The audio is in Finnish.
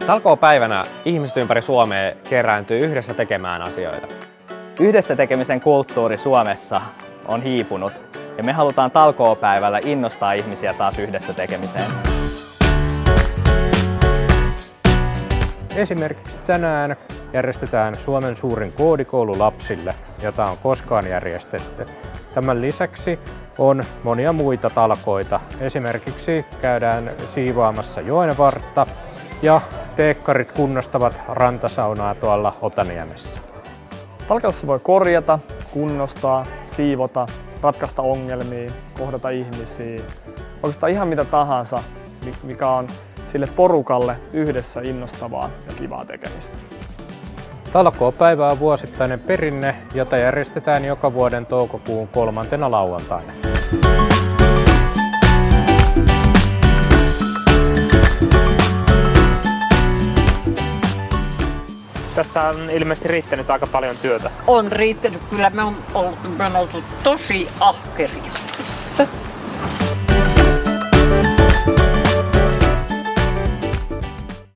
Talkoopäivänä ihmiset ympäri Suomea kerääntyy yhdessä tekemään asioita. Yhdessä tekemisen kulttuuri Suomessa on hiipunut ja me halutaan talkoopäivällä innostaa ihmisiä taas yhdessä tekemiseen. Esimerkiksi tänään järjestetään Suomen suurin koodikoulu lapsille, jota on koskaan järjestetty. Tämän lisäksi on monia muita talkoita. Esimerkiksi käydään siivoamassa joenvartta ja teekkarit kunnostavat rantasaunaa tuolla Otaniemessä. Talkoissa voi korjata, kunnostaa, siivota, ratkaista ongelmia, kohdata ihmisiä. Oikeastaan ihan mitä tahansa, mikä on sille porukalle yhdessä innostavaa ja kivaa tekemistä. Talkoopäivä on vuosittainen perinne, jota järjestetään joka vuoden toukokuun 3. lauantaina. Tässä on ilmeisesti riittänyt aika paljon työtä. On riittänyt. Kyllä me on oltu tosi ahkeria.